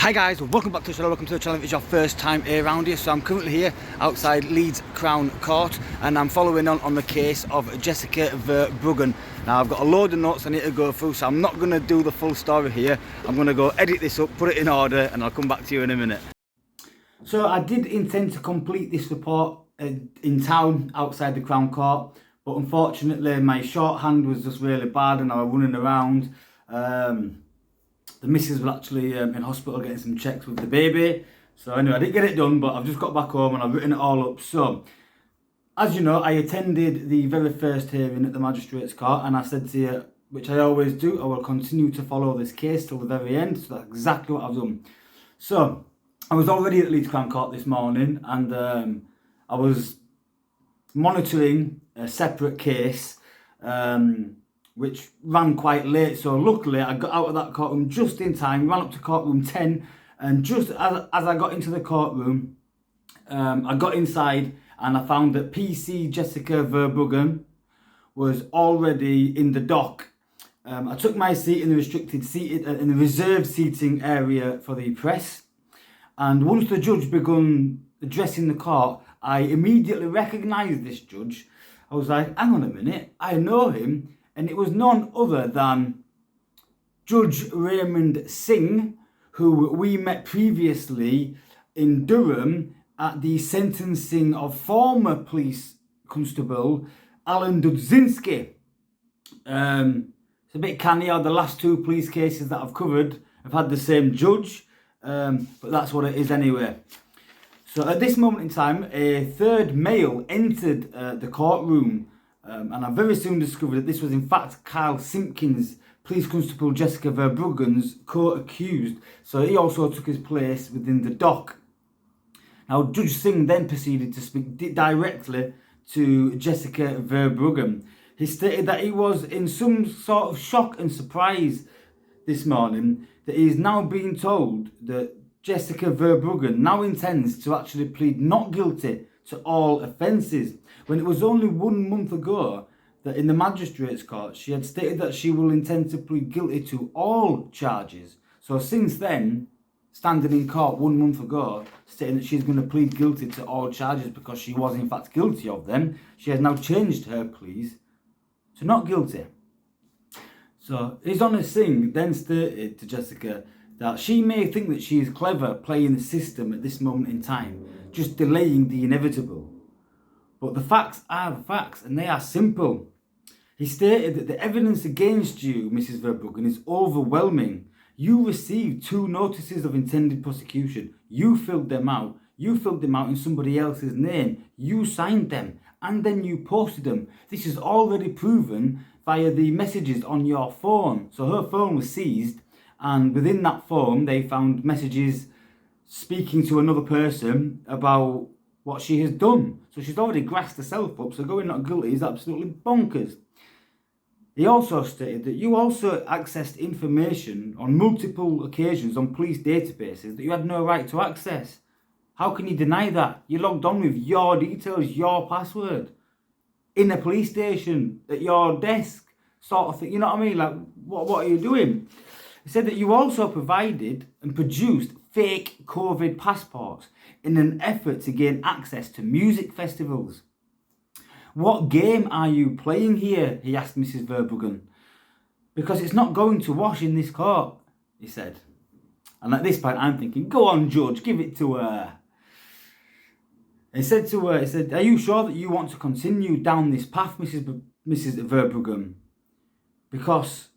Hi guys, welcome back to the channel. Welcome to the channel if it's your first time around here. So I'm currently here outside Leeds Crown Court and I'm following on the case of Jessica Verbruggen. Now I've got a load of notes I need to go through, so I'm not going to do the full story here. I'm going to go edit this up, put it in order, and I'll come back to you in a minute. So I did intend to complete this report in town outside the Crown Court, but unfortunately my shorthand was just really bad and I was running around. The missus was actually in hospital getting some checks with the baby. So anyway, I didn't get it done, but I've just got back home and I've written it all up. So, as you know, I attended the very first hearing at the Magistrates Court and I said to you, which I always do, I will continue to follow this case till the very end. So that's exactly what I've done. So, I was already at Leeds Crown Court this morning and I was monitoring a separate case which ran quite late, so luckily I got out of that courtroom just in time, ran up to courtroom 10, and just as I got into the courtroom, I got inside and I found that PC Jessica Verbruggen was already in the dock. I took my seat in the in the reserved seating area for the press, and once the judge begun addressing the court, I immediately recognised this judge. I was like, hang on a minute, I know him. And it was none other than Judge Raymond Singh, who we met previously in Durham at the sentencing of former police constable Alan Dudzinski. It's a bit canny how the last two police cases that I've covered have had the same judge, but that's what it is anyway. So at this moment in time, a third male entered the courtroom. And I very soon discovered that this was in fact Kyle Simpkins, Police Constable Jessica Verbruggen's co-accused. So he also took his place within the dock. Now Judge Singh then proceeded to speak directly to Jessica Verbruggen. He stated that he was in some sort of shock and surprise this morning that he is now being told that Jessica Verbruggen now intends to actually plead not guilty to all offences, when it was only 1 month ago that in the Magistrates Court she had stated that she will intend to plead guilty to all charges. So since then, standing in court 1 month ago, stating that she's going to plead guilty to all charges because she was in fact guilty of them, she has now changed her pleas to not guilty. So His Honour Singh then stated to Jessica that she may think that she is clever playing the system at this moment in time, just delaying the inevitable. But the facts are the facts, and they are simple. He stated that the evidence against you, Mrs. Verbruggen, is overwhelming. You received 2 notices of intended prosecution. You filled them out. You filled them out in somebody else's name. You signed them, and then you posted them. This is already proven via the messages on your phone. So her phone was seized, and within that phone they found messages speaking to another person about what she has done. So she's already grassed herself up, so going not guilty is absolutely bonkers. He also stated that you also accessed information on multiple occasions on police databases that you had no right to access. How can you deny that? You logged on with your details, your password, in a police station, at your desk, sort of thing. You know what I mean? Like, what are you doing? He said that you also provided and produced fake COVID passports in an effort to gain access to music festivals. What game are you playing here? He asked Mrs. Verbruggen. Because it's not going to wash in this court, he said. And at this point I'm thinking, go on judge, give it to her. He said to her, he said, are you sure that you want to continue down this path, Mrs. Verbruggen? Because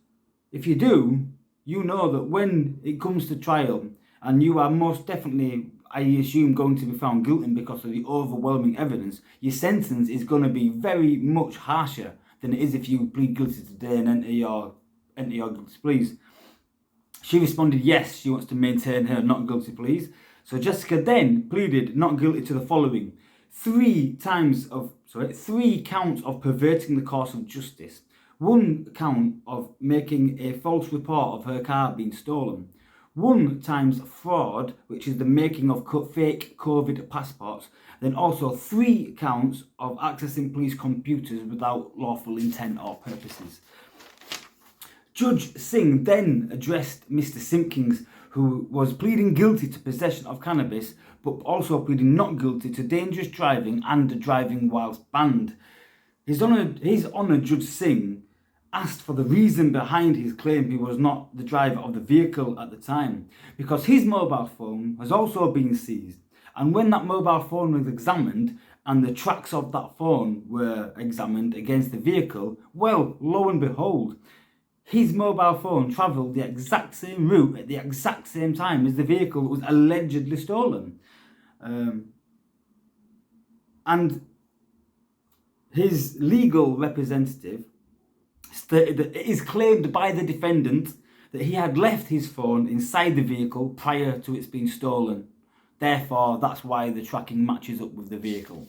if you do, you know that when it comes to trial, and you are most definitely, I assume, going to be found guilty because of the overwhelming evidence, your sentence is going to be very much harsher than it is if you plead guilty today and enter your guilty pleas. She responded yes, she wants to maintain her not guilty pleas. So Jessica then pleaded not guilty to the following: 3 counts of perverting the course of justice, 1 count of making a false report of her car being stolen, 1 times fraud, which is the making of fake COVID passports, then also 3 counts of accessing police computers without lawful intent or purposes. Judge Singh then addressed Mr. Simpkins, who was pleading guilty to possession of cannabis, but also pleading not guilty to dangerous driving and driving whilst banned. His Honour Judge Singh asked for the reason behind his claim he was not the driver of the vehicle at the time, because his mobile phone has also been seized, and when that mobile phone was examined and the tracks of that phone were examined against the vehicle, well, lo and behold, his mobile phone travelled the exact same route at the exact same time as the vehicle was allegedly stolen. And his legal representative stated that it is claimed by the defendant that he had left his phone inside the vehicle prior to its being stolen. Therefore, that's why the tracking matches up with the vehicle.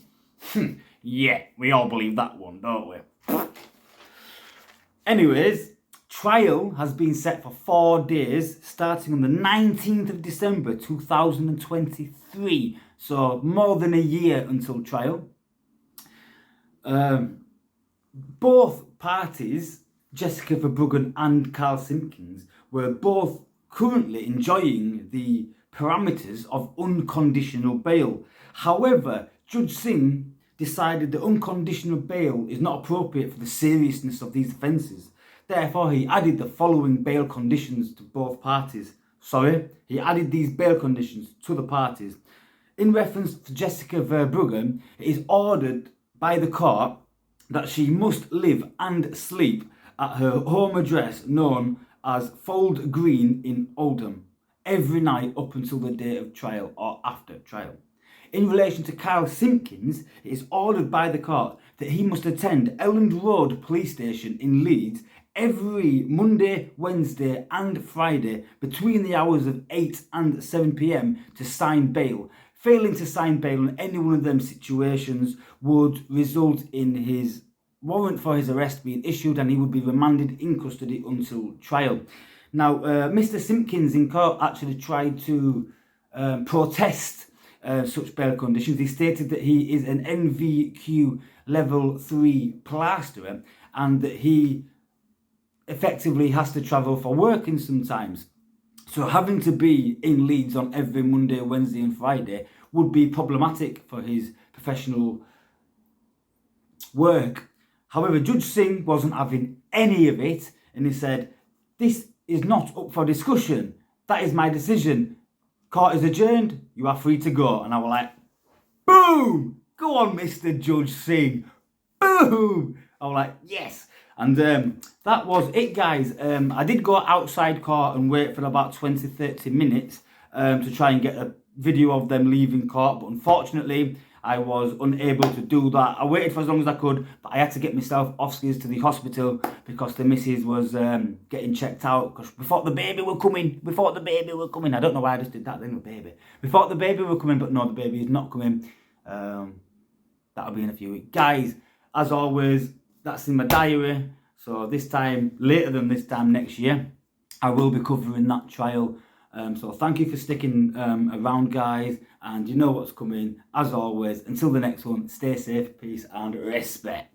Yeah, we all believe that one, don't we? Anyways, trial has been set for 4 days, starting on the 19th of December 2023. So more than a year until trial. Both parties, Jessica Verbruggen and Carl Simpkins, were both currently enjoying the parameters of unconditional bail. However, Judge Singh decided that unconditional bail is not appropriate for the seriousness of these offences. Therefore, he added the following bail conditions to both parties. He added these bail conditions to the parties. In reference to Jessica Verbruggen, it is ordered by the court that she must live and sleep at her home address known as Fold Green in Oldham every night up until the day of trial or after trial. In relation to Carl Simpkins, it is ordered by the court that he must attend Elland Road Police Station in Leeds every Monday, Wednesday and Friday between the hours of 8 and 7 p.m. to sign bail. Failing to sign bail in any one of them situations would result in his warrant for his arrest being issued and he would be remanded in custody until trial. Now, Mr. Simpkins in court actually tried to protest such bail conditions. He stated that he is an NVQ level 3 plasterer and that he effectively has to travel for working sometimes. So having to be in Leeds on every Monday, Wednesday and Friday would be problematic for his professional work. However, Judge Singh wasn't having any of it and he said, "This is not up for discussion. That is my decision. Court is adjourned. You are free to go." And I was like, boom! Go on, Mr. Judge Singh. Boom! I was like, yes. And that was it, guys. I did go outside court and wait for about 20-30 minutes to try and get a video of them leaving court. But unfortunately, I was unable to do that. I waited for as long as I could, but I had to get myself off skis to the hospital because the missus was getting checked out. Because before the baby were coming, I don't know why I just did that then with baby. Before the baby were coming, but no, the baby is not coming. That'll be in a few weeks. Guys, as always, that's in my diary. So this time, later than this time next year, I will be covering that trial. So thank you for sticking around, guys. And you know what's coming. As always, until the next one, stay safe, peace and respect.